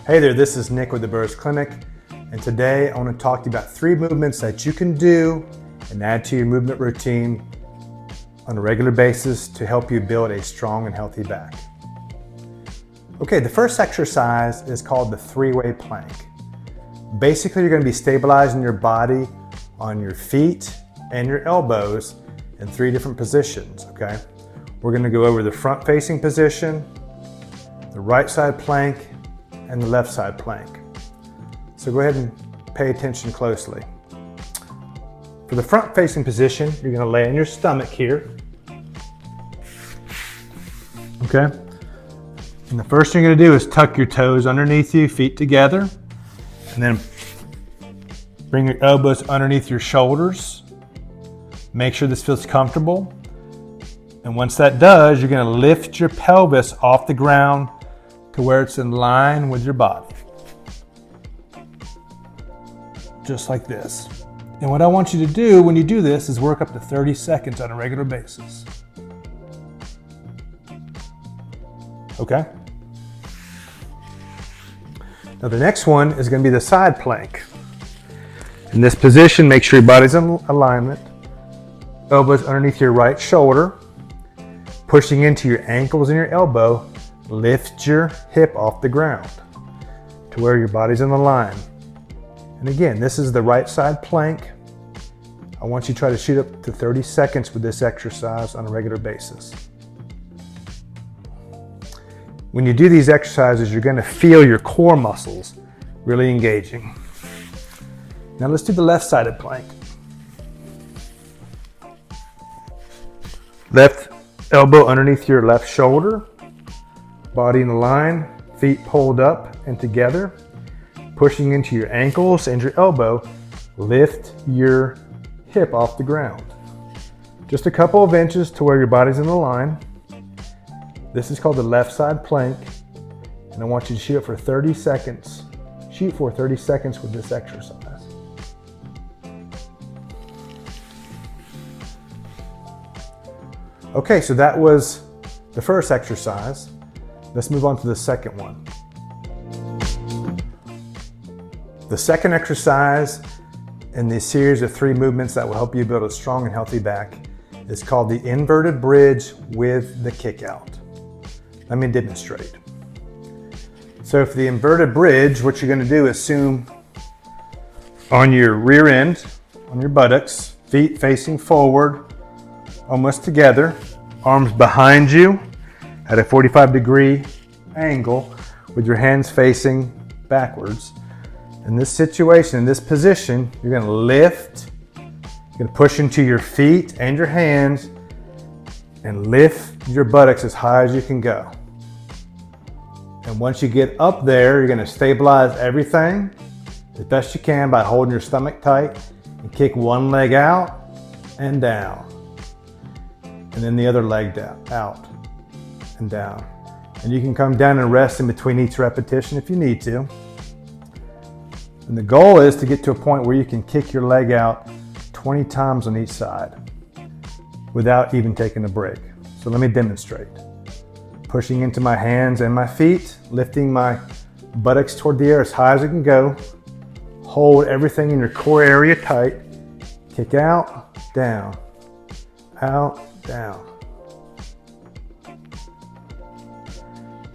Hey there, this is Nick with the Burris Clinic, and today I want to talk to you about 3 movements that you can do and add to your movement routine on a regular basis to help you build a strong and healthy back. Okay, the first exercise is called the 3-way plank. Basically, you're going to be stabilizing your body on your feet and your elbows in 3 different positions, okay? We're going to go over the front-facing position, the right side plank, and the left side plank. So go ahead and pay attention closely. For the front-facing position, you're going to lay on your stomach here, okay? And the first thing you're going to do is tuck your toes underneath you, feet together, and then bring your elbows underneath your shoulders. Make sure this feels comfortable. And once that does, you're going to lift your pelvis off the ground to where it's in line with your body. Just like this. And what I want you to do when you do this is work up to 30 seconds on a regular basis. Okay? Now the next one is going to be the side plank. In this position, make sure your body's in alignment. Elbows underneath your right shoulder. Pushing into your ankles and your elbow, lift your hip off the ground to where your body's in the line. And again, this is the right side plank. I want you to try to shoot up to 30 seconds with this exercise on a regular basis. When you do these exercises, you're going to feel your core muscles really engaging. Now let's do the left-sided plank. Left elbow underneath your left shoulder, body in the line, feet pulled up and together, pushing into your ankles and your elbow, lift your hip off the ground. Just a couple of inches to where your body's in the line. This is called the left side plank, and I want you to shoot for 30 seconds. Shoot for 30 seconds with this exercise. Okay, so that was the first exercise. Let's move on to the second one. The second exercise in this series of 3 movements that will help you build a strong and healthy back is called the inverted bridge with the kick out. Let me demonstrate. So for the inverted bridge, what you're going to do is assume on your rear end, on your buttocks, feet facing forward, almost together, arms behind you at a 45-degree angle with your hands facing backwards. In this situation, in this position, you're going to lift, you're going to push into your feet and your hands and lift your buttocks as high as you can go. And once you get up there, you're going to stabilize everything as best you can by holding your stomach tight and kick one leg out and down. And then the other leg down, out and down. And you can come down and rest in between each repetition if you need to. And the goal is to get to a point where you can kick your leg out 20 times on each side without even taking a break. So let me demonstrate. Pushing into my hands and my feet, lifting my buttocks toward the air as high as I can go. Hold everything in your core area tight. Kick out, down, out, down.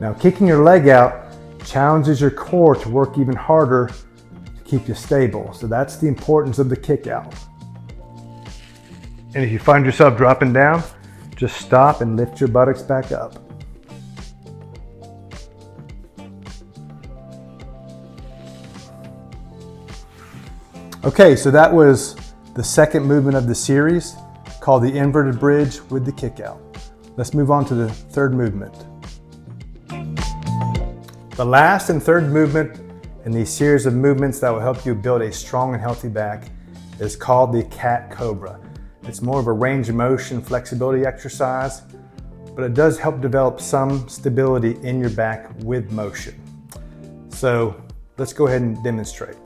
Now kicking your leg out challenges your core to work even harder to keep you stable. So that's the importance of the kick out. And if you find yourself dropping down, just stop and lift your buttocks back up. Okay, so that was the second movement of the series called the inverted bridge with the kick out. Let's move on to the third movement. The last and third movement in the series of movements that will help you build a strong and healthy back is called the cat cobra. It's more of a range of motion flexibility exercise, but it does help develop some stability in your back with motion. So let's go ahead and demonstrate.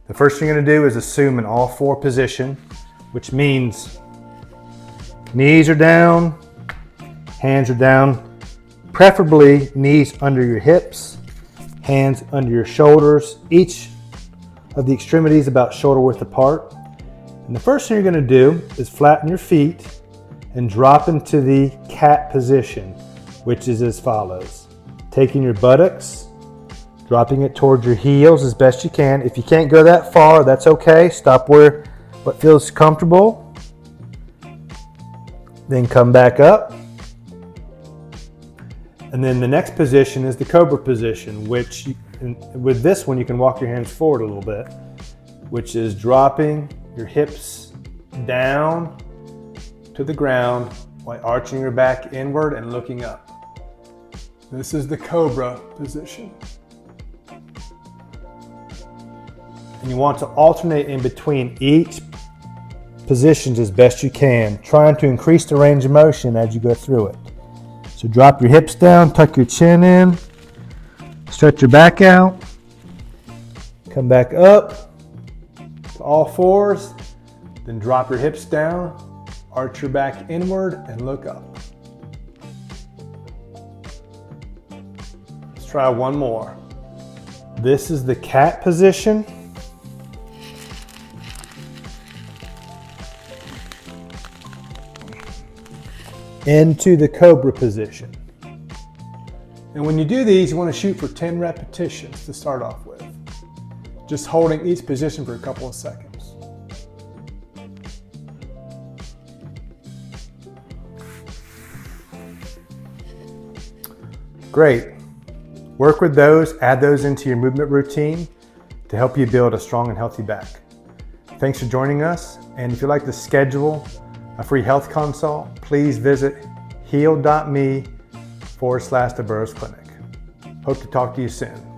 The first thing you're going to do is assume an all-4 position, which means knees are down, hands are down, preferably knees under your hips, hands under your shoulders, each of the extremities about shoulder width apart. And the first thing you're going to do is flatten your feet and drop into the cat position, which is as follows. Taking your buttocks, dropping it towards your heels as best you can. If you can't go that far, that's okay. Stop where what feels comfortable. Then come back up. And then the next position is the Cobra position, which with this one you can walk your hands forward a little bit, which is dropping your hips down to the ground while arching your back inward and looking up. This is the Cobra position. And you want to alternate in between each positions as best you can, trying to increase the range of motion as you go through it. So drop your hips down, tuck your chin in, stretch your back out, come back up to all fours, then drop your hips down, arch your back inward and look up. Let's try one more. This is the cat position. Into the Cobra position. And when you do these, you want to shoot for 10 repetitions to start off with. Just holding each position for a couple of seconds. Great. Work with those, add those into your movement routine to help you build a strong and healthy back. Thanks for joining us. And if you'd like to schedule a free health consult, please visit heal.me/the Burroughs Clinic. Hope to talk to you soon.